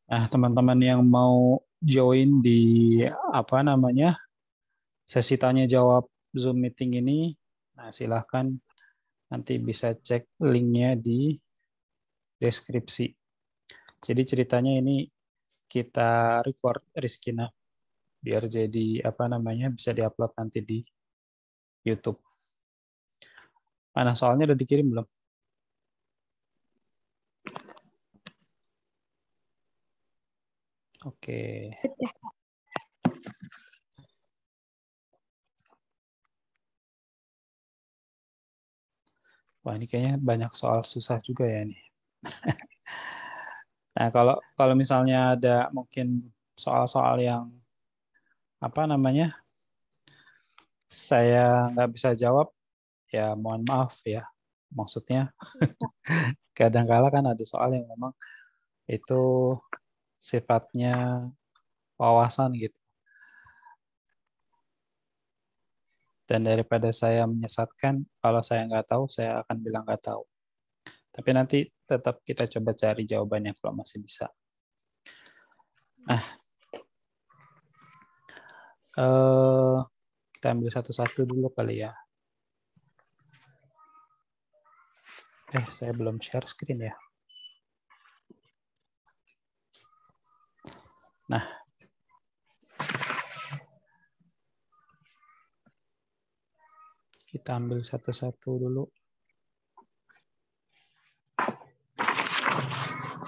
Nah, teman-teman yang mau join di apa namanya sesi tanya jawab Zoom meeting ini, nah silahkan nanti bisa cek linknya di deskripsi. Jadi ceritanya ini kita record Rizkina biar jadi apa namanya bisa diupload nanti di YouTube. Mana soalnya udah dikirim belum? Oke. Wah, ini kayaknya banyak soal susah juga ya nih. Nah, kalau kalau misalnya ada mungkin soal-soal yang apa namanya saya nggak bisa jawab, ya mohon maaf ya. Maksudnya kadang-kala kan ada soal yang memang itu sifatnya wawasan gitu. Dan daripada saya menyesatkan, kalau saya nggak tahu, saya akan bilang nggak tahu. Tapi nanti tetap kita coba cari jawabannya kalau masih bisa. Nah, eh, kita ambil satu-satu dulu kali ya. Saya belum share screen ya. Nah, kita ambil satu-satu dulu.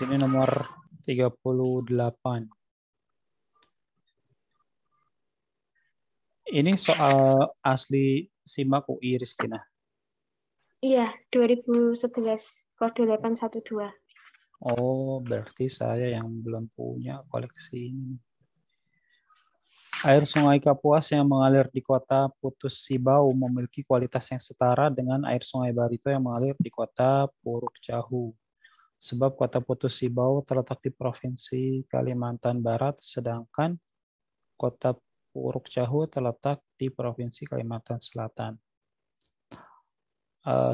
Ini nomor 38. Ini soal asli SIMAK UI, Rizkina. Iya, 2011, kode 812. Oh, berarti saya yang belum punya koleksi ini. Air Sungai Kapuas yang mengalir di kota Putus Sibau memiliki kualitas yang setara dengan air Sungai Barito yang mengalir di kota Puruk Cahu. Sebab kota Putus Sibau terletak di Provinsi Kalimantan Barat, sedangkan kota Puruk Cahu terletak di Provinsi Kalimantan Selatan.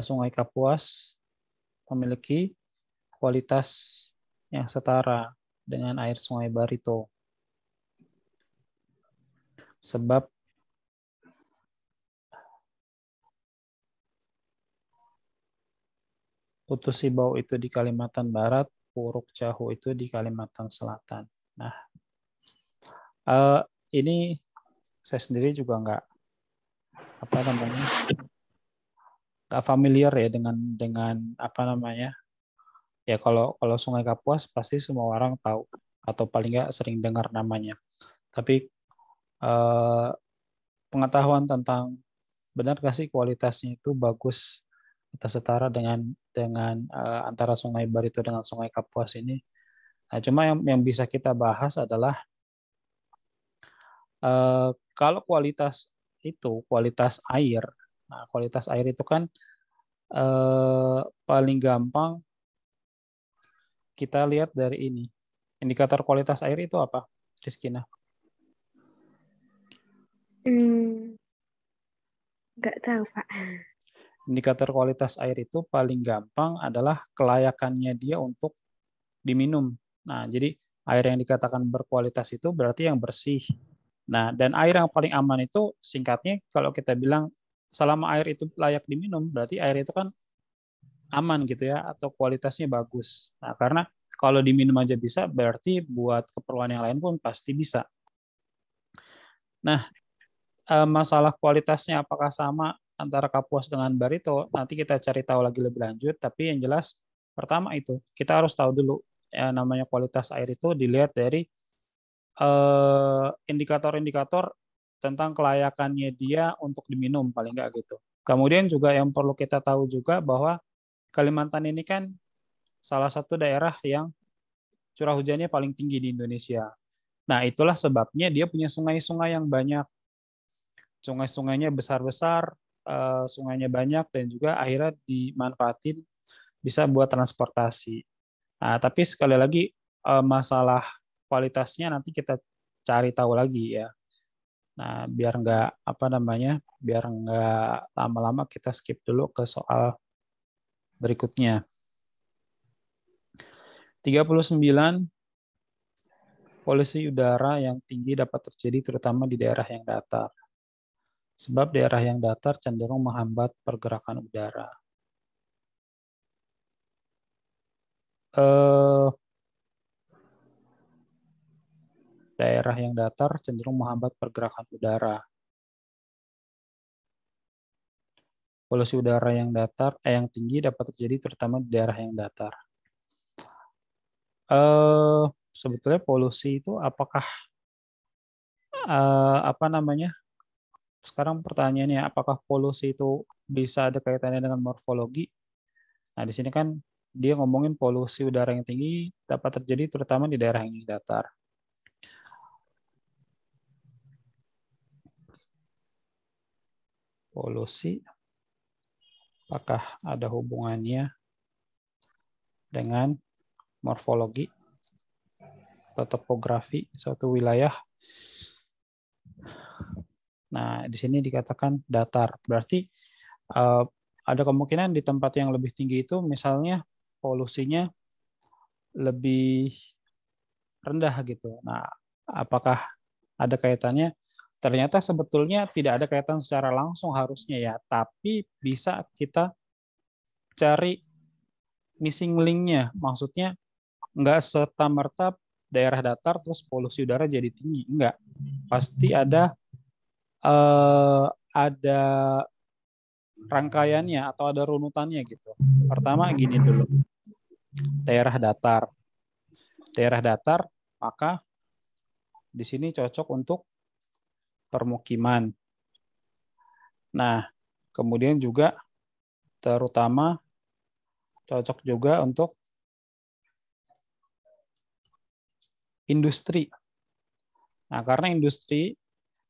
Sungai Kapuas memiliki kualitas yang setara dengan air Sungai Barito. Sebab Putus Sibau itu di Kalimantan Barat, Puruk Cahu itu di Kalimantan Selatan. Nah, ini saya sendiri juga apa namanya nggak familiar ya dengan apa namanya ya kalau Sungai Kapuas pasti semua orang tahu atau paling nggak sering dengar namanya. Tapi eh, pengetahuan tentang benar nggak sih kualitasnya itu bagus atau setara dengan antara Sungai Barito dengan Sungai Kapuas ini. Nah, cuma yang bisa kita bahas adalah kalau kualitas air. Nah, kualitas air itu kan paling gampang kita lihat dari ini. Indikator kualitas air itu apa, Rizkina? Nggak tahu, Pak. Indikator kualitas air itu paling gampang adalah kelayakannya dia untuk diminum. Nah, jadi air yang dikatakan berkualitas itu berarti yang bersih. Nah, dan air yang paling aman itu singkatnya kalau kita bilang selama air itu layak diminum, berarti air itu kan aman gitu ya, atau kualitasnya bagus. Nah, karena kalau diminum aja bisa, berarti buat keperluan yang lain pun pasti bisa. Nah, masalah kualitasnya apakah sama antara Kapuas dengan Barito, nanti kita cari tahu lagi lebih lanjut, tapi yang jelas pertama itu, kita harus tahu dulu namanya kualitas air itu dilihat dari indikator-indikator tentang kelayakannya dia untuk diminum paling nggak gitu. Kemudian juga yang perlu kita tahu juga bahwa Kalimantan ini kan salah satu daerah yang curah hujannya paling tinggi di Indonesia. Nah, itulah sebabnya dia punya sungai-sungai yang banyak. Sungai-sungainya besar-besar, sungainya banyak, dan juga akhirnya dimanfaatin bisa buat transportasi. Nah, tapi sekali lagi masalah kualitasnya nanti kita cari tahu lagi ya. Nah, biar nggak apa namanya, biar nggak lama-lama kita skip dulu ke soal berikutnya. 39 Polusi udara yang tinggi dapat terjadi terutama di daerah yang datar. Sebab daerah yang datar cenderung menghambat pergerakan udara. Daerah yang datar cenderung menghambat pergerakan udara. Polusi udara yang yang tinggi dapat terjadi terutama di daerah yang datar. Sebetulnya polusi itu apakah apa namanya? Sekarang pertanyaannya, apakah polusi itu bisa ada kaitannya dengan morfologi? Nah, di sini kan dia ngomongin polusi udara yang tinggi dapat terjadi terutama di daerah yang datar. Polusi, apakah ada hubungannya dengan morfologi atau topografi suatu wilayah? Nah, di sini dikatakan datar. Berarti ada kemungkinan di tempat yang lebih tinggi itu misalnya polusinya lebih rendah gitu. Nah, apakah ada kaitannya? Ternyata sebetulnya tidak ada kaitan secara langsung harusnya ya, tapi bisa kita cari missing link-nya. Maksudnya nggak serta-merta daerah datar terus polusi udara jadi tinggi. Enggak. Pasti ada rangkaiannya atau ada runutannya gitu. Pertama gini dulu. Daerah datar. Daerah datar, maka di sini cocok untuk permukiman. Nah, kemudian juga terutama cocok juga untuk industri. Nah, karena industri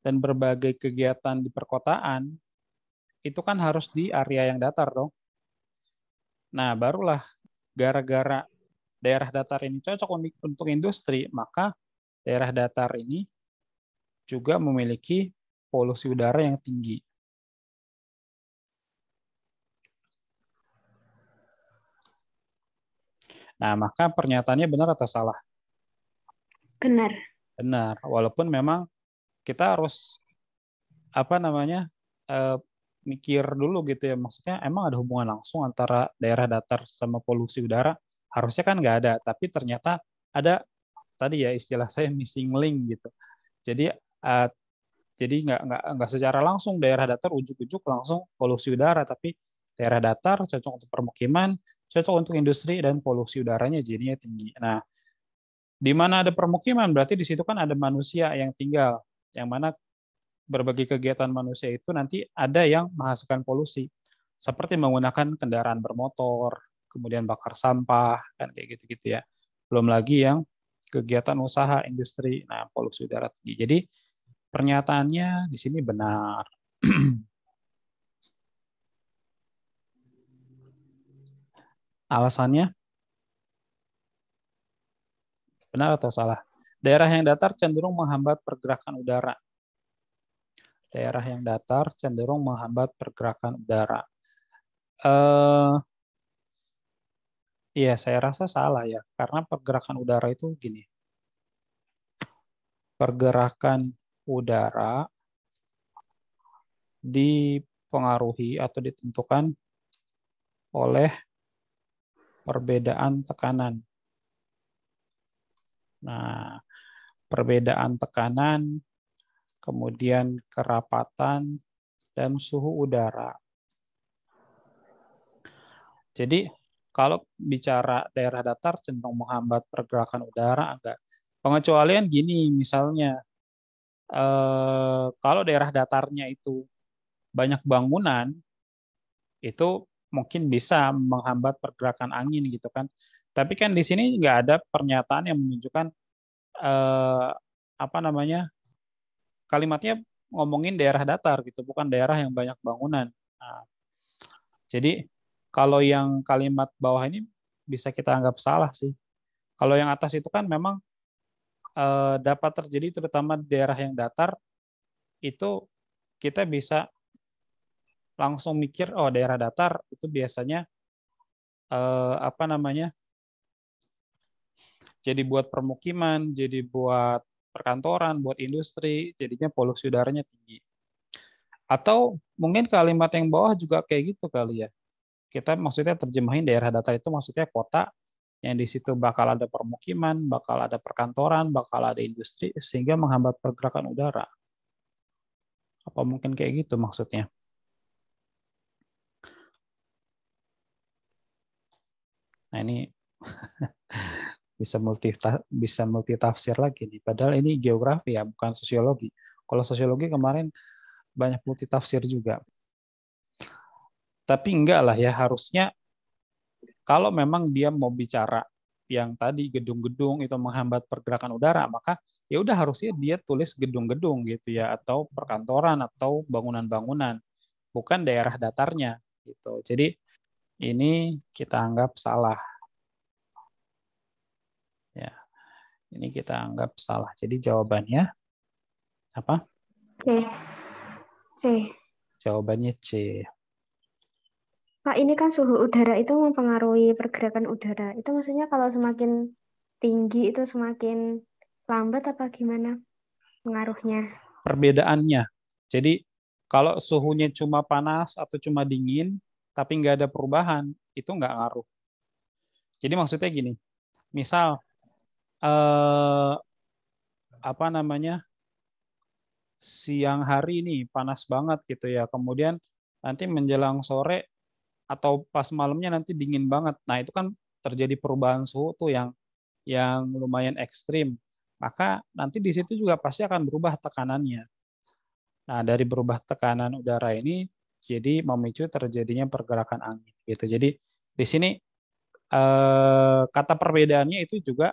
dan berbagai kegiatan di perkotaan itu kan harus di area yang datar dong. Nah, barulah gara-gara daerah datar ini cocok untuk industri, maka daerah datar ini juga memiliki polusi udara yang tinggi. Nah, maka pernyataannya benar atau salah? Benar. Benar, walaupun memang kita harus mikir dulu gitu ya, maksudnya emang ada hubungan langsung antara daerah datar sama polusi udara? Harusnya kan nggak ada, tapi ternyata ada, tadi ya istilah saya missing link gitu. Jadi uh, nggak secara langsung daerah datar ujuk-ujuk langsung polusi udara, tapi daerah datar cocok untuk permukiman, cocok untuk industri dan polusi udaranya jadinya tinggi. Nah, di mana ada permukiman berarti di situ kan ada manusia yang tinggal, yang mana berbagai kegiatan manusia itu nanti ada yang menghasilkan polusi, seperti menggunakan kendaraan bermotor, kemudian bakar sampah, kan kayak gitu-gitu ya. Belum lagi yang kegiatan usaha industri, nah polusi udara tinggi. Jadi pernyataannya di sini benar. Alasannya benar atau salah? Daerah yang datar cenderung menghambat pergerakan udara. Daerah yang datar cenderung menghambat pergerakan udara. Iya, saya rasa salah ya, karena pergerakan udara itu gini. Pergerakan udara dipengaruhi atau ditentukan oleh perbedaan tekanan. Nah, perbedaan tekanan, kemudian kerapatan, dan suhu udara. Jadi, kalau bicara daerah datar cenderung menghambat pergerakan udara, agak pengecualian gini, misalnya kalau daerah datarnya itu banyak bangunan, itu mungkin bisa menghambat pergerakan angin gitu kan. Tapi kan di sini nggak ada pernyataan yang menunjukkan eh, apa namanya kalimatnya ngomongin daerah datar gitu, bukan daerah yang banyak bangunan. Nah, jadi kalau yang kalimat bawah ini bisa kita anggap salah sih. Kalau yang atas itu kan memang dapat terjadi terutama di daerah yang datar, itu kita bisa langsung mikir oh daerah datar itu biasanya apa namanya jadi buat permukiman, jadi buat perkantoran, buat industri, jadinya polusi udaranya tinggi. Atau mungkin kalimat yang bawah juga kayak gitu kali ya. Kita maksudnya terjemahin daerah datar itu maksudnya kota yang di situ bakal ada permukiman, bakal ada perkantoran, bakal ada industri, sehingga menghambat pergerakan udara. Apa mungkin kayak gitu maksudnya? Nah ini bisa multi tafsir lagi nih. Padahal ini geografi ya, bukan sosiologi. Kalau sosiologi kemarin banyak multi tafsir juga. Tapi enggak lah ya, harusnya kalau memang dia mau bicara yang tadi gedung-gedung itu menghambat pergerakan udara, maka ya udah harusnya dia tulis gedung-gedung gitu ya, atau perkantoran atau bangunan-bangunan, bukan daerah datarnya gitu. Jadi ini kita anggap salah ya. Ini kita anggap salah. Jadi jawabannya apa? C. C. Jawabannya C. Pak, ini kan suhu udara itu mempengaruhi pergerakan udara. Itu maksudnya kalau semakin tinggi itu semakin lambat apa gimana pengaruhnya? Perbedaannya. Jadi kalau suhunya cuma panas atau cuma dingin, tapi nggak ada perubahan, itu nggak ngaruh. Jadi maksudnya gini, misal eh, apa namanya siang hari ini panas banget gitu ya, kemudian nanti menjelang sore atau pas malamnya nanti dingin banget. Nah itu kan terjadi perubahan suhu tuh yang lumayan ekstrim. Maka nanti di situ juga pasti akan berubah tekanannya. Nah, dari berubah tekanan udara ini jadi memicu terjadinya pergerakan angin gitu. Jadi di sini kata perbedaannya itu juga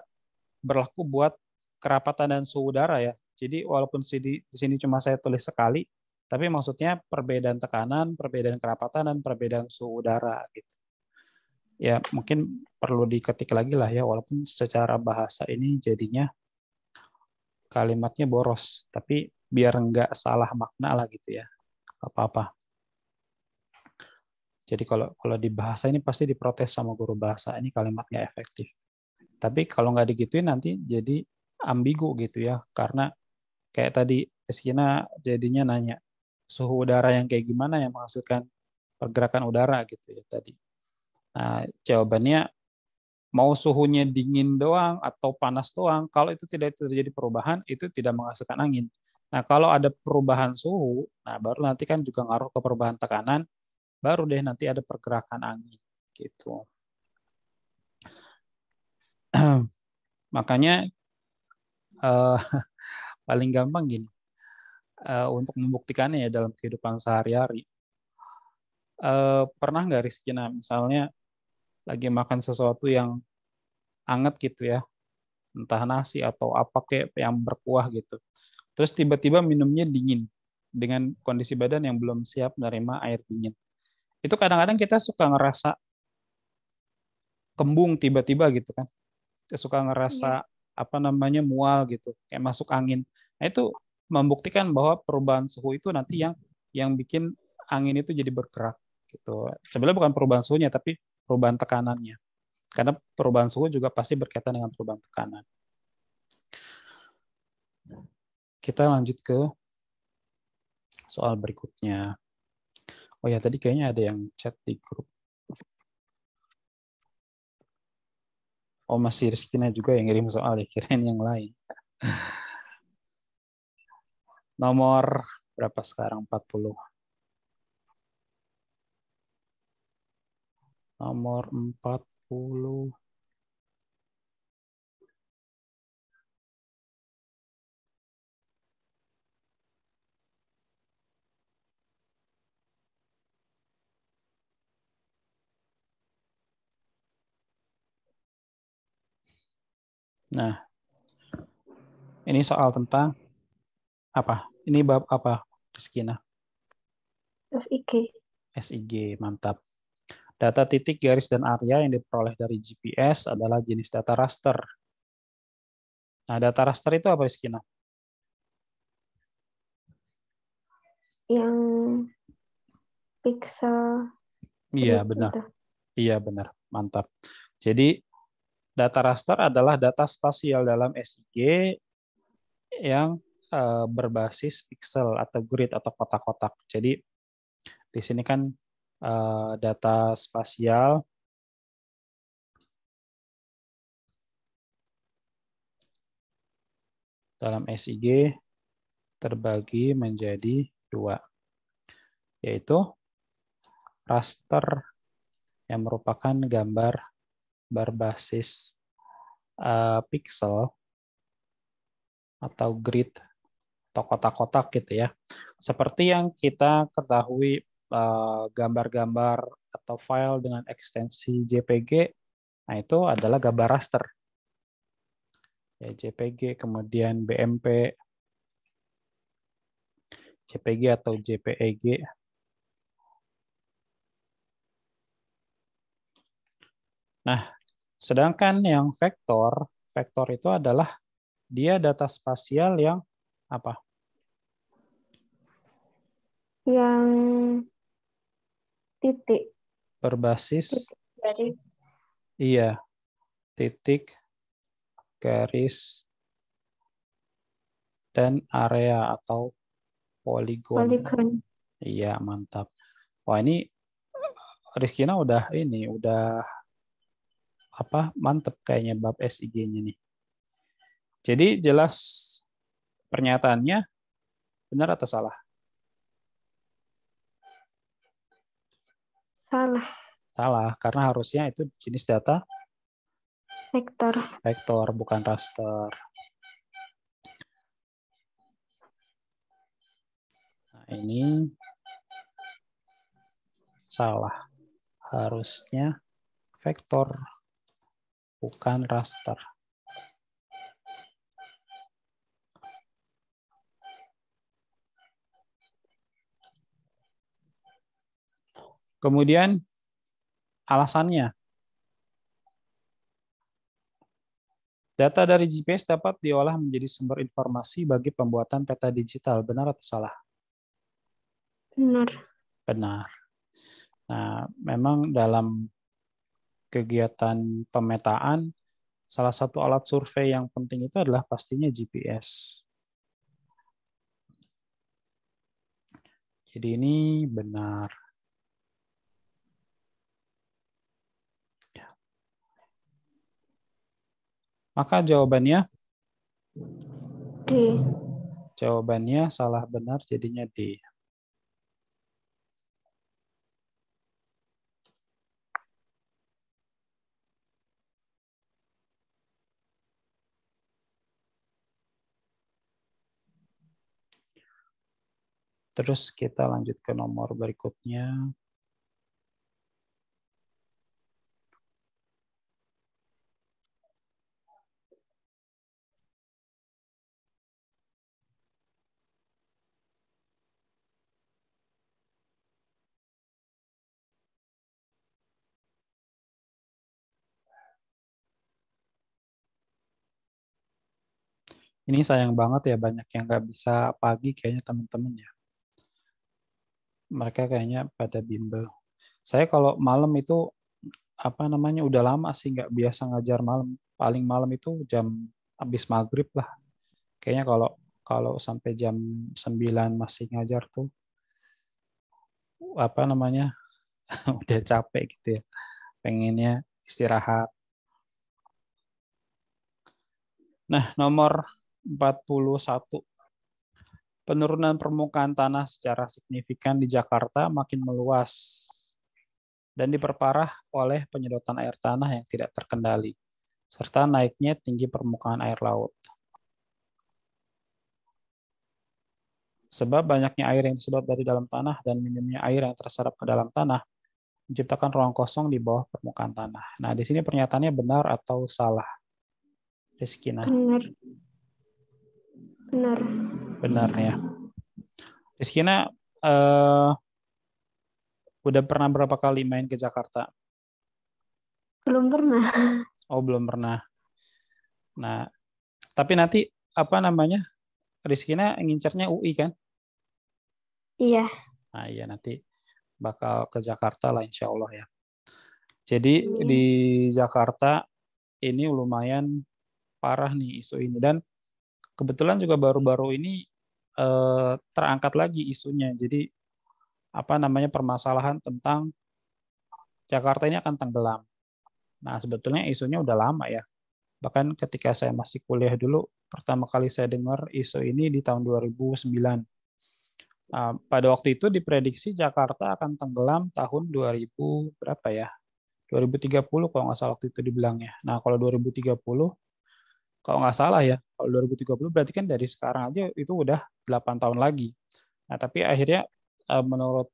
berlaku buat kerapatan dan suhu udara ya. Jadi walaupun di sini cuma saya tulis sekali, tapi maksudnya perbedaan tekanan, perbedaan kerapatan dan perbedaan suhu udara gitu. Ya, mungkin perlu diketik lagi lah ya, walaupun secara bahasa ini jadinya kalimatnya boros, tapi biar nggak salah makna lah gitu ya. Nggak apa-apa. Jadi kalau di bahasa ini pasti diprotes sama guru bahasa, ini kalimat nggak efektif. Tapi kalau nggak digituin nanti jadi ambigu gitu ya, karena kayak tadi Eskina jadinya nanya suhu udara yang kayak gimana yang menghasilkan pergerakan udara gitu ya tadi. Nah, jawabannya mau suhunya dingin doang atau panas doang, kalau itu tidak terjadi perubahan, itu tidak menghasilkan angin. Nah, kalau ada perubahan suhu, nah baru nanti kan juga ngaruh ke perubahan tekanan, baru deh nanti ada pergerakan angin gitu. Makanya eh, paling gampang gini, untuk membuktikannya ya dalam kehidupan sehari-hari. Pernah nggak Rizkina misalnya lagi makan sesuatu yang anget gitu ya, entah nasi atau apa kayak yang berkuah gitu. Terus tiba-tiba minumnya dingin dengan kondisi badan yang belum siap menerima air dingin. Itu kadang-kadang kita suka ngerasa kembung tiba-tiba gitu kan. Kita suka Iya. ngerasa apa namanya mual gitu, kayak masuk angin. Nah, itu membuktikan bahwa perubahan suhu itu nanti yang bikin angin itu jadi bergerak gitu. Sebenarnya bukan perubahan suhunya tapi perubahan tekanannya. Karena perubahan suhu juga pasti berkaitan dengan perubahan tekanan. Kita lanjut ke soal berikutnya. Oh ya, tadi kayaknya ada yang chat di grup. Oh, masih Rizkina juga yang ngirim soal ya, kirain yang lain. Nomor berapa sekarang? 40. Nomor 40. Nah, ini soal tentang apa? Ini bab apa, Rizkina? SIG. SIG, mantap. Data titik, garis, dan area yang diperoleh dari GPS adalah jenis data raster. Nah, data raster itu apa, Rizkina? Yang pixel Iya, grid benar. itu. Iya, benar. Mantap. Jadi, Data raster adalah data spasial dalam SIG yang berbasis pixel atau grid atau kotak-kotak. Jadi di sini kan data spasial dalam SIG terbagi menjadi dua, yaitu raster yang merupakan gambar berbasis pixel atau grid atau kotak-kotak gitu ya. Seperti yang kita ketahui gambar-gambar atau file dengan ekstensi JPG, nah itu adalah gambar raster. Ya, JPG, kemudian BMP, JPG atau JPEG. Nah, sedangkan yang vektor itu adalah dia data spasial yang apa? Yang titik. Berbasis, Titik garis. iya, titik, garis, dan area atau poligon. Poligon. Iya, mantap. Wah, ini Rizkina udah mantep kayaknya bab SIG-nya nih. Jadi jelas pernyataannya benar atau salah? Salah. Salah, karena harusnya itu jenis data Vektor. vektor, bukan raster. Nah, ini salah. Harusnya vektor, bukan raster. Kemudian alasannya, data dari GPS dapat diolah menjadi sumber informasi bagi pembuatan peta digital. Benar atau salah? Benar. Benar. Nah, memang dalam kegiatan pemetaan, salah satu alat survei yang penting itu adalah pastinya GPS. Jadi ini benar. Maka jawabannya D. Jawabannya salah benar jadinya D. Terus kita lanjut ke nomor berikutnya. Ini sayang banget ya, banyak yang nggak bisa pagi kayaknya teman-teman ya. Mereka kayaknya pada bimbel. Saya kalau malam itu udah lama sih nggak biasa ngajar malam. Paling malam itu jam habis maghrib lah. Kayaknya kalau kalau sampai jam 9 masih ngajar tuh udah capek gitu ya. Pengennya istirahat. Nah, nomor 41. Penurunan permukaan tanah secara signifikan di Jakarta makin meluas dan diperparah oleh penyedotan air tanah yang tidak terkendali, serta naiknya tinggi permukaan air laut. Sebab banyaknya air yang disedot dari dalam tanah dan minimnya air yang terserap ke dalam tanah, menciptakan ruang kosong di bawah permukaan tanah. Nah, di sini pernyataannya benar atau salah? Rizkina. Benar. Benar. Benar ya. Rizkina udah pernah berapa kali main ke Jakarta? Belum pernah. Oh, belum pernah. Nah, tapi nanti Rizkina ngincernya UI kan? Iya. Nah, iya nanti bakal ke Jakarta lah insya Allah ya. Jadi di Amin. Jakarta ini lumayan parah nih isu ini. Dan kebetulan juga baru-baru ini terangkat lagi isunya. Jadi apa namanya permasalahan tentang Jakarta ini akan tenggelam. Nah, sebetulnya isunya udah lama ya. Bahkan ketika saya masih kuliah dulu, pertama kali saya dengar isu ini di tahun 2009. Nah, pada waktu itu diprediksi Jakarta akan tenggelam tahun 2000 berapa ya? 2030 kalau nggak salah waktu itu dibilangnya. Nah, kalau 2030, kalau nggak salah ya, kalau 2030 berarti kan dari sekarang aja itu udah 8 tahun lagi. Nah, tapi akhirnya menurut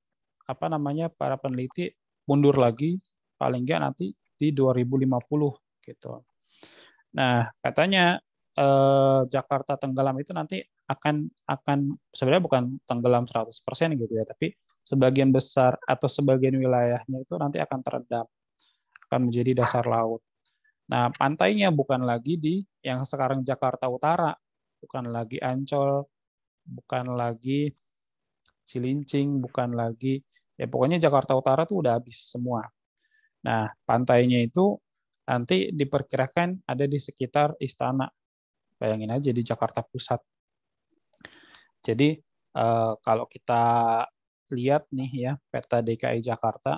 apa namanya para peneliti mundur lagi paling nggak nanti di 2050 gitu. Nah, katanya Jakarta tenggelam itu nanti akan sebenarnya bukan tenggelam 100% gitu ya, tapi sebagian besar atau sebagian wilayahnya itu nanti akan terendam, akan menjadi dasar laut. Nah, pantainya bukan lagi di yang sekarang Jakarta Utara, bukan lagi Ancol, bukan lagi Cilincing, bukan lagi ya pokoknya Jakarta Utara tuh udah habis semua. Nah, pantainya itu nanti diperkirakan ada di sekitar Istana. Bayangin aja di Jakarta Pusat. Jadi kalau kita lihat nih ya peta DKI Jakarta,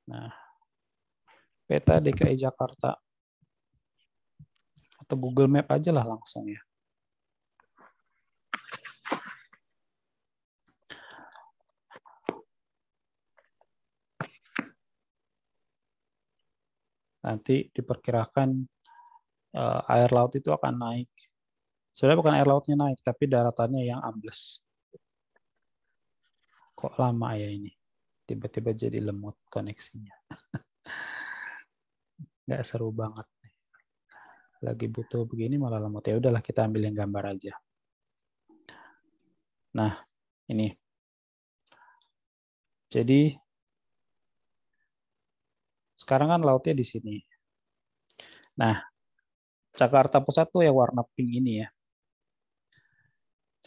nah peta DKI Jakarta atau Google Map aja lah langsung ya. Nanti diperkirakan air laut itu akan naik. Sebenarnya bukan air lautnya naik, tapi daratannya yang ambles. Kok lama ya ini? Tiba-tiba jadi lemot koneksinya. Nggak seru banget. Lagi butuh begini malah lemot. Ya udahlah kita ambil yang gambar aja. Nah, ini. Jadi sekarang kan lautnya di sini. Nah, Jakarta Pusat tuh yang warna pink ini ya.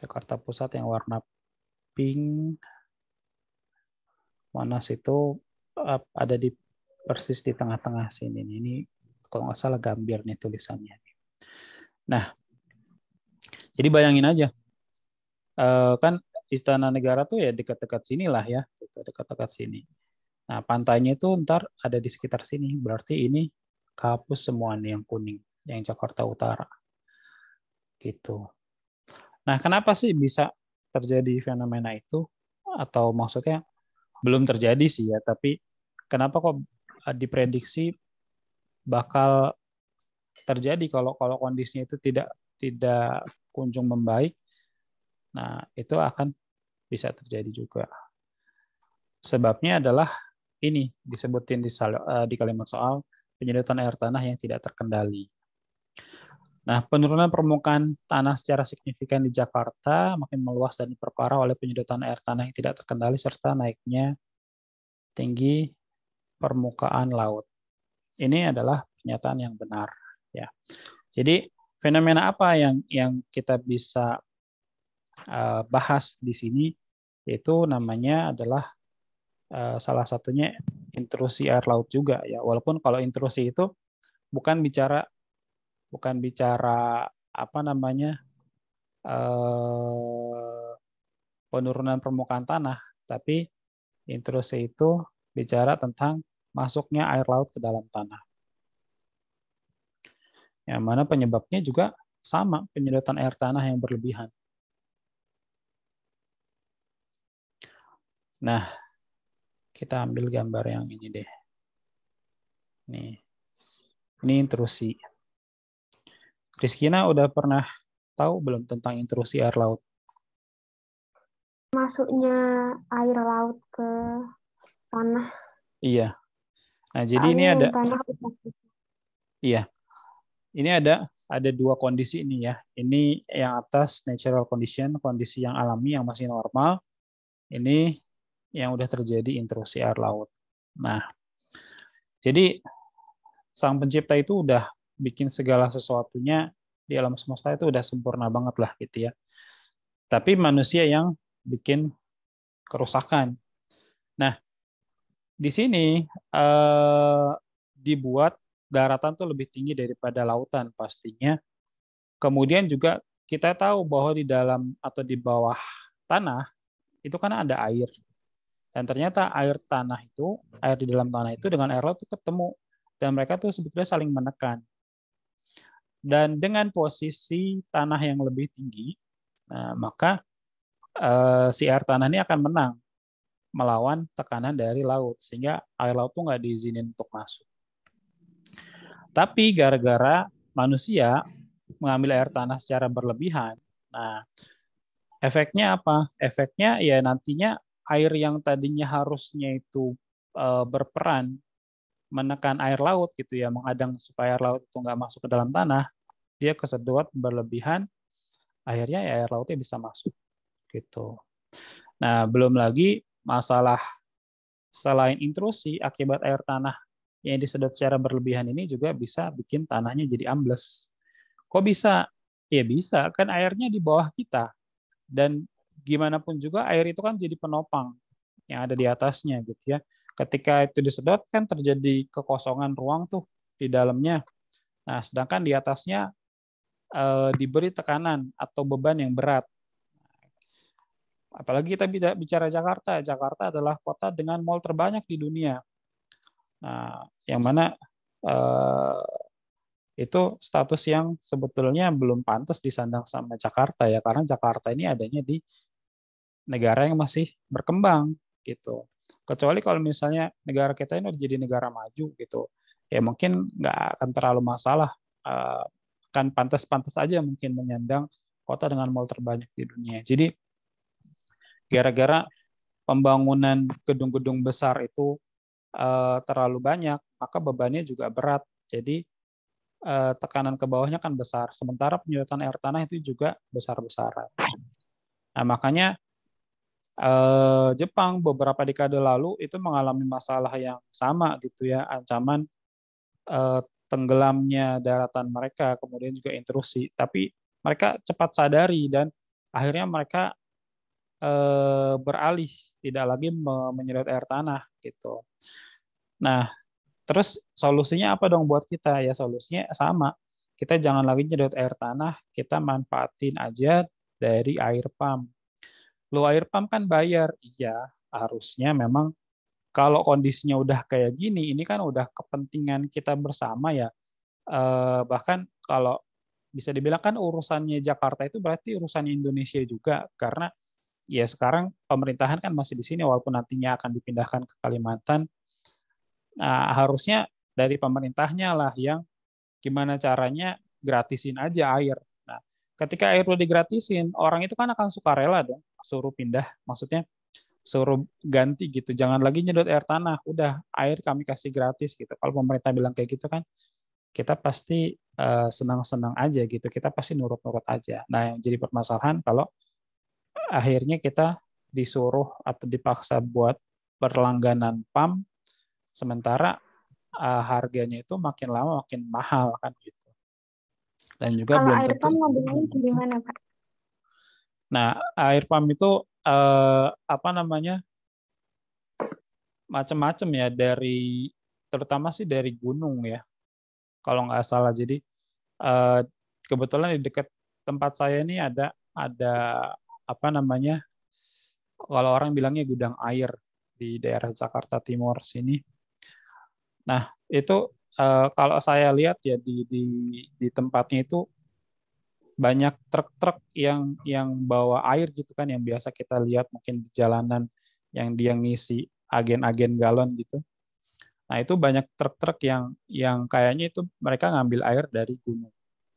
Jakarta Pusat yang warna pink. Monas itu ada di persis di tengah-tengah sini. Ini kalau nggak salah Gambir nih tulisannya. Nah, jadi bayangin aja. Kan Istana Negara tuh ya dekat-dekat sini lah ya. Dekat-dekat sini. Nah, pantainya itu ntar ada di sekitar sini. Berarti ini kehapus semua nih yang kuning. Yang Jakarta Utara. Gitu. Nah, kenapa sih bisa terjadi fenomena itu? Atau maksudnya belum terjadi sih ya, tapi kenapa kok diprediksi bakal terjadi kalau kalau kondisinya itu tidak kunjung membaik? Nah, itu akan bisa terjadi juga. Sebabnya adalah ini disebutin di kalimat soal penyedotan air tanah yang tidak terkendali. Nah, penurunan permukaan tanah secara signifikan di Jakarta makin meluas dan diperparah oleh penyedotan air tanah yang tidak terkendali serta naiknya tinggi permukaan laut. Ini adalah pernyataan yang benar, ya. Jadi fenomena apa yang kita bisa bahas di sini, yaitu namanya adalah salah satunya intrusi air laut juga, ya. Walaupun kalau intrusi itu bukan bicara apa namanya penurunan permukaan tanah, tapi intrusi itu bicara tentang masuknya air laut ke dalam tanah. Yang mana penyebabnya juga sama, penyedotan air tanah yang berlebihan. Nah, kita ambil gambar yang ini deh. Nih. Ini intrusi. Rizkina udah pernah tahu belum tentang intrusi air laut? Masuknya air laut ke tanah. Iya. Nah, jadi ini Soalnya ada yang tanah iya. Ini ada dua kondisi ini ya. Ini yang atas natural condition, kondisi yang alami yang masih normal. Ini yang udah terjadi intrusi air laut. Nah, jadi Sang Pencipta itu udah bikin segala sesuatunya di alam semesta itu udah sempurna banget lah gitu ya. Tapi manusia yang bikin kerusakan. Nah, di sini dibuat daratan tuh lebih tinggi daripada lautan pastinya. Kemudian juga kita tahu bahwa di dalam atau di bawah tanah itu kan ada air. Dan ternyata air di dalam tanah itu dengan air laut itu ketemu. Dan mereka tuh sebetulnya saling menekan. Dan dengan posisi tanah yang lebih tinggi, nah, maka si air tanah ini akan menang melawan tekanan dari laut. Sehingga air laut tuh nggak diizinin untuk masuk. Tapi gara-gara manusia mengambil air tanah secara berlebihan, nah efeknya apa? Efeknya ya nantinya air yang tadinya harusnya itu berperan menekan air laut gitu ya, mengadang supaya air laut itu nggak masuk ke dalam tanah, dia kesedot berlebihan, akhirnya ya air lautnya bisa masuk gitu. Nah, belum lagi masalah selain intrusi akibat air tanah yang disedot secara berlebihan ini juga bisa bikin tanahnya jadi ambles. Kok bisa? Ya bisa, kan airnya di bawah kita. Dan gimana pun juga air itu kan jadi penopang yang ada di atasnya gitu ya. Ketika itu disedot kan terjadi kekosongan ruang tuh di dalamnya. Nah, sedangkan di atasnya diberi tekanan atau beban yang berat. Apalagi kita bicara Jakarta. Jakarta adalah kota dengan mall terbanyak di dunia. Nah, yang mana eh, itu status yang sebetulnya belum pantas disandang sama Jakarta ya, karena Jakarta ini adanya di negara yang masih berkembang gitu. Kecuali kalau misalnya negara kita ini udah jadi negara maju gitu, ya mungkin nggak akan terlalu masalah. Kan pantas-pantas aja mungkin menyandang kota dengan mall terbanyak di dunia. Jadi gara-gara pembangunan gedung-gedung besar itu terlalu banyak, maka bebannya juga berat. Jadi tekanan ke bawahnya kan besar. Sementara penyedotan air tanah itu juga besar-besaran. Nah, makanya Jepang beberapa dekade lalu itu mengalami masalah yang sama gitu ya, ancaman tenggelamnya daratan mereka, kemudian juga intrusi. Tapi mereka cepat sadari dan akhirnya mereka beralih tidak lagi menyedot air tanah gitu. Nah, terus solusinya apa dong buat kita? Ya solusinya sama. Kita jangan lagi nyedot air tanah, kita manfaatin aja dari air pump. Lu air pump kan bayar. Iya, harusnya memang kalau kondisinya udah kayak gini, ini kan udah kepentingan kita bersama ya. Bahkan kalau bisa dibilang kan urusannya Jakarta itu berarti urusannya Indonesia juga, karena ya sekarang pemerintahan kan masih di sini walaupun nantinya akan dipindahkan ke Kalimantan. Nah, harusnya dari pemerintahnya lah yang gimana caranya gratisin aja air. Nah, ketika air udah digratisin, orang itu kan akan sukarela dong suruh pindah, maksudnya suruh ganti gitu. Jangan lagi nyedot air tanah, udah air kami kasih gratis gitu. Kalau pemerintah bilang kayak gitu kan, kita pasti senang-senang aja gitu. Kita pasti nurut-nurut aja. Nah, yang jadi permasalahan kalau akhirnya kita disuruh atau dipaksa buat berlangganan PAM, sementara harganya itu makin lama makin mahal kan gitu. Dan juga Kalau belum air tentu. pump mobilnya dari mana, Pak? Nah, air pump itu apa namanya macam-macam ya, dari terutama sih dari gunung ya kalau nggak salah. Jadi eh, kebetulan di dekat tempat saya ini ada apa namanya, kalau orang bilangnya gudang air di daerah Jakarta Timur sini. Nah, itu kalau saya lihat ya di tempatnya itu banyak truk-truk yang bawa air gitu kan, yang biasa kita lihat mungkin di jalanan yang dia ngisi agen-agen galon gitu. Nah, itu banyak truk-truk yang kayaknya itu mereka ngambil air dari gunung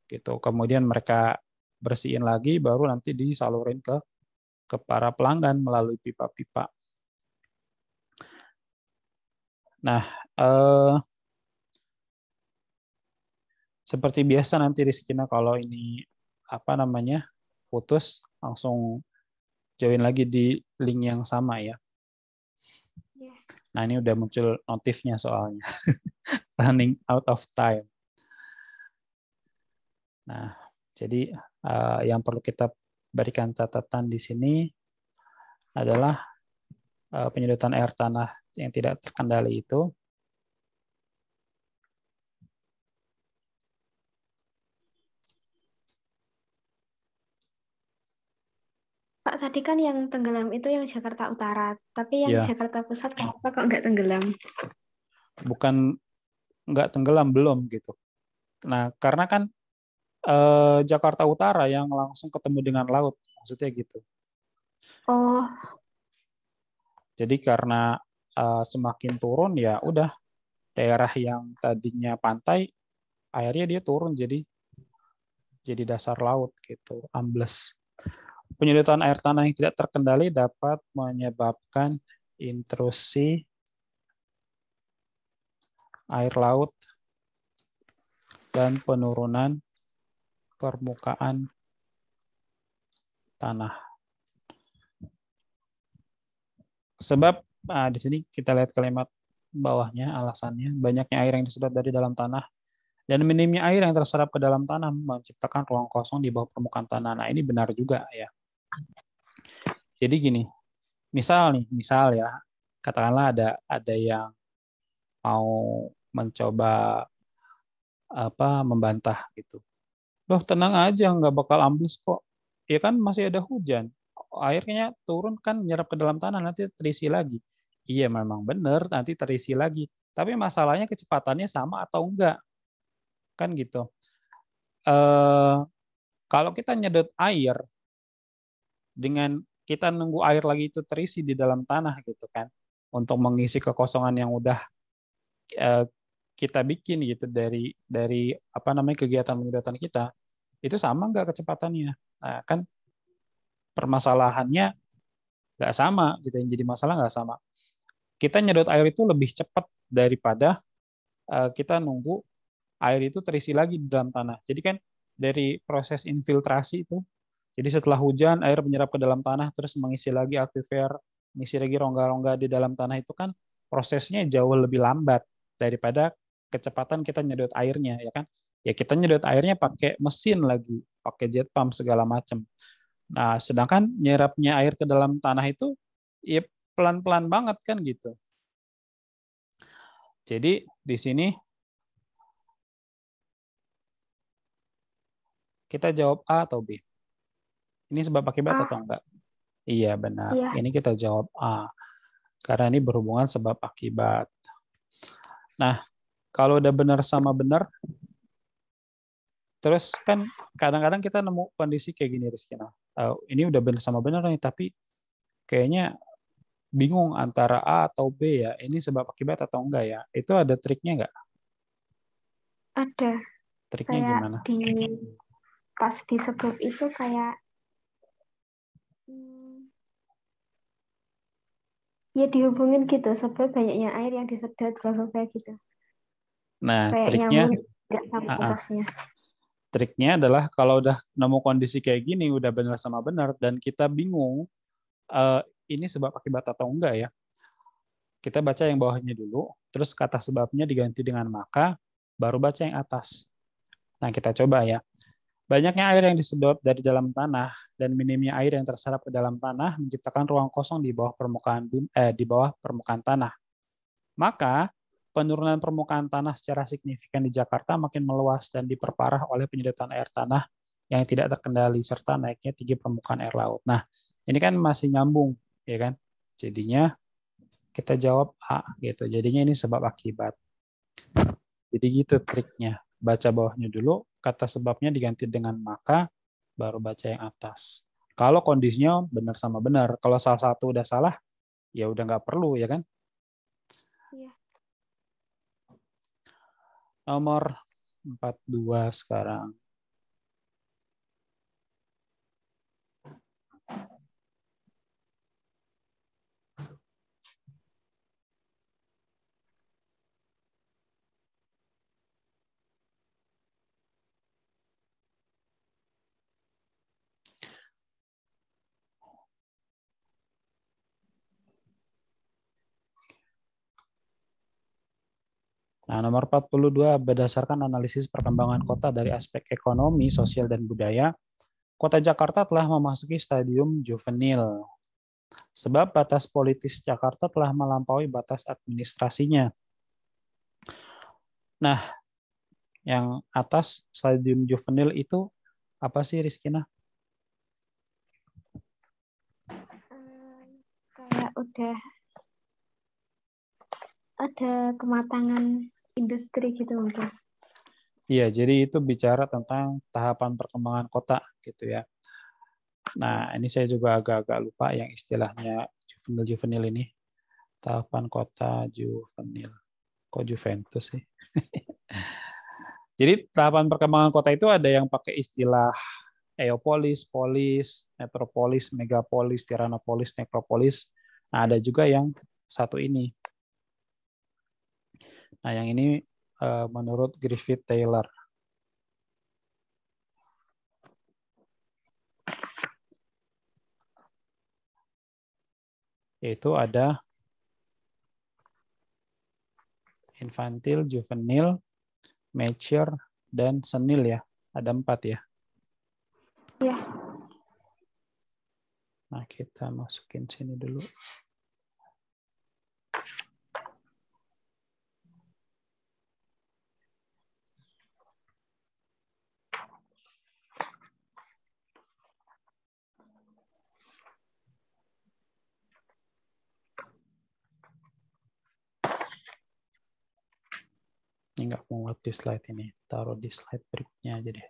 gitu. Kemudian mereka bersihin lagi baru nanti disalurin ke para pelanggan melalui pipa-pipa. Nah, eh, seperti biasa nanti Rizkina kalau ini apa namanya putus langsung join lagi di link yang sama ya. Ya. Nah, ini udah muncul notifnya soalnya. Running out of time. Nah, jadi yang perlu kita berikan catatan di sini adalah penyedotan air tanah yang tidak terkendali itu. Pak, tadi kan yang tenggelam itu yang Jakarta Utara, tapi yang Ya, Jakarta Pusat kenapa kok nggak tenggelam? bukan nggak tenggelam, belum gitu. Nah, karena kan Jakarta Utara yang langsung ketemu dengan laut, maksudnya gitu. Oh, Jadi karena semakin turun ya udah daerah yang tadinya pantai airnya dia turun jadi dasar laut gitu, ambles. Penyedotan air tanah yang tidak terkendali dapat menyebabkan intrusi air laut dan penurunan permukaan tanah. Sebab di sini kita lihat kalimat bawahnya, alasannya banyaknya air yang disedot dari dalam tanah dan minimnya air yang terserap ke dalam tanah menciptakan ruang kosong di bawah permukaan tanah. Nah, ini benar juga ya. Jadi gini, misal ya, katakanlah ada yang mau mencoba membantah gitu. Loh, tenang aja, nggak bakal ambles kok. Ya kan masih ada hujan. Airnya turun kan nyerap ke dalam tanah, nanti terisi lagi. Iya memang benar, nanti terisi lagi. Tapi masalahnya kecepatannya sama atau enggak. Kan gitu. Eh, Kalau kita nyedot air, dengan kita nunggu air lagi itu terisi di dalam tanah gitu kan. Untuk mengisi kekosongan yang udah eh, kita bikin gitu dari apa namanya kegiatan penyedotan kita, itu sama nggak kecepatannya? Nah, kan permasalahannya nggak sama gitu, yang jadi masalah nggak sama. Kita nyedot air itu lebih cepat daripada kita nunggu air itu terisi lagi di dalam tanah. Jadi kan dari proses infiltrasi itu, jadi setelah hujan air menyerap ke dalam tanah terus mengisi lagi akuifer, mengisi lagi rongga-rongga di dalam tanah itu kan prosesnya jauh lebih lambat daripada kecepatan kita nyedot airnya ya kan. Ya kita nyedot airnya pakai mesin lagi, pakai jet pump segala macam. Nah, sedangkan nyerapnya air ke dalam tanah itu ya pelan-pelan banget kan gitu. Jadi di sini kita jawab A atau B. Ini sebab akibat ah, atau enggak? Iya, benar. iya, Ini kita jawab A. Karena ini berhubungan sebab akibat. Nah, kalau udah benar sama benar, terus kan kadang-kadang kita nemu kondisi kayak gini, Rizky. Nah, ini udah benar sama benar nih, tapi kayaknya bingung antara A atau B ya. Ini sebab akibat atau enggak ya? Itu ada triknya enggak? ada. Triknya Kayak gimana? pas disebut itu kayak hmm, ya dihubungin gitu sebab banyaknya air yang disedot bla bla bla gitu. Nah, Kayak triknya, nyambung nggak sama uh, uh, atasnya. triknya adalah kalau udah nemu kondisi kayak gini, udah benar sama benar, dan kita bingung uh, ini sebab akibat atau enggak ya. Kita baca yang bawahnya dulu, terus kata sebabnya diganti dengan maka, baru baca yang atas. Nah, kita coba ya. Banyaknya air yang disedot dari dalam tanah dan minimnya air yang terserap ke dalam tanah menciptakan ruang kosong di bawah permukaan tanah. Maka penurunan permukaan tanah secara signifikan di Jakarta makin meluas dan diperparah oleh penyedotan air tanah yang tidak terkendali serta naiknya tinggi permukaan air laut. Nah, ini kan masih nyambung, ya kan? Jadinya kita jawab A gitu. Jadinya ini sebab akibat. Jadi gitu triknya. Baca bawahnya dulu, kata sebabnya diganti dengan maka, baru baca yang atas. Kalau kondisinya benar sama benar. Kalau salah satu udah salah, ya udah nggak perlu, ya kan? Iya. Nomor 42 sekarang. Nah, nomor 42, berdasarkan analisis perkembangan kota dari aspek ekonomi, sosial, dan budaya, Kota Jakarta telah memasuki stadium juvenil. Sebab batas politis Jakarta telah melampaui batas administrasinya. Nah, yang atas stadium juvenil itu apa sih, Rizkina? Kayak udah ada kematangan industri gitu mungkin. Iya, jadi itu bicara tentang tahapan perkembangan kota gitu ya. Nah, ini saya juga agak-agak lupa yang istilahnya juvenil ini. Tahapan kota juvenil. Kok Juventus sih? Jadi tahapan perkembangan kota itu ada yang pakai istilah Eopolis, polis, metropolis, megapolis, tiranopolis, nekropolis. Nah, ada juga yang satu ini. Nah, yang ini menurut Griffith Taylor. Yaitu ada infantil, juvenil, mature, dan senil ya. Ada 4 ya. Iya. Nah, kita masukin sini dulu. Ini nggak muat di slide ini. Taruh di slide berikutnya aja deh.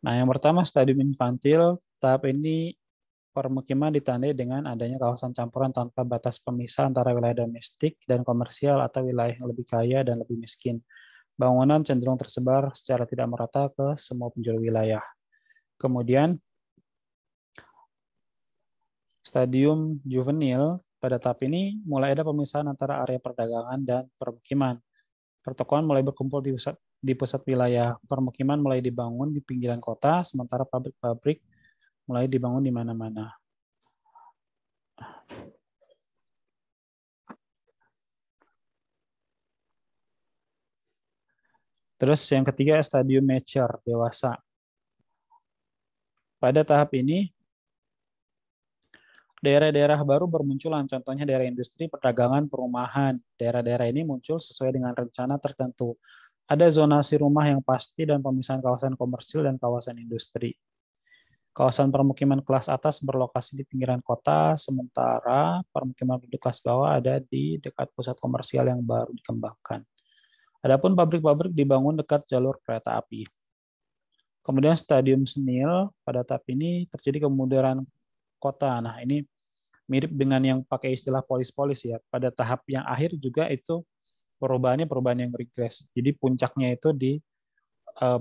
Nah, yang pertama stadium infantil. Tahap ini permukiman ditandai dengan adanya kawasan campuran tanpa batas pemisah antara wilayah domestik dan komersial atau wilayah yang lebih kaya dan lebih miskin. Bangunan cenderung tersebar secara tidak merata ke semua penjuru wilayah. Kemudian, stadium juvenil, pada tahap ini mulai ada pemisahan antara area perdagangan dan permukiman. Pertokoan mulai berkumpul di pusat wilayah. Permukiman mulai dibangun di pinggiran kota, sementara pabrik-pabrik mulai dibangun di mana-mana. Terus yang ketiga, stadium mature, dewasa. Pada tahap ini, daerah-daerah baru bermunculan, contohnya daerah industri, perdagangan, perumahan. Daerah-daerah ini muncul sesuai dengan rencana tertentu. Ada zonasi rumah yang pasti dan pemisahan kawasan komersil dan kawasan industri. Kawasan permukiman kelas atas berlokasi di pinggiran kota, sementara permukiman penduduk kelas bawah ada di dekat pusat komersial yang baru dikembangkan. Adapun pabrik-pabrik dibangun dekat jalur kereta api. Kemudian stadium senil, pada tahap ini terjadi kemunduran kota. Nah, ini mirip dengan yang pakai istilah polis-polis ya. Pada tahap yang akhir juga itu perubahan yang regres. Jadi puncaknya itu di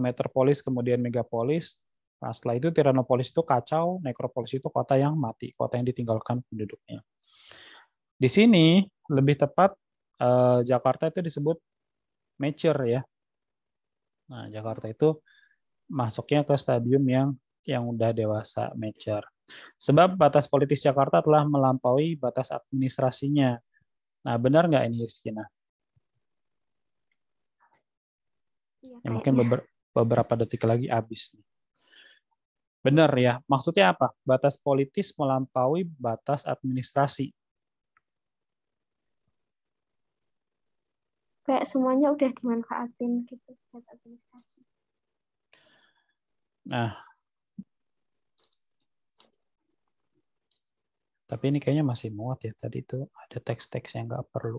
metropolis, kemudian megapolis. Nah, setelah itu tiranopolis itu kacau, nekropolis itu kota yang mati, kota yang ditinggalkan penduduknya. Di sini lebih tepat Jakarta itu disebut mature ya. Nah, Jakarta itu masuknya ke stadium yang udah dewasa, mature. Sebab batas politis Jakarta telah melampaui batas administrasinya. Nah, benar nggak ini, Rizkina? Iya, Ya, mungkin kayaknya. beberapa detik lagi habis. Benar ya. Maksudnya apa? Batas politis melampaui batas administrasi. Kayak semuanya udah dimanfaatin gitu buat administrasi. Nah, tapi ini kayaknya masih muat ya. Tadi itu ada teks-teks yang nggak perlu.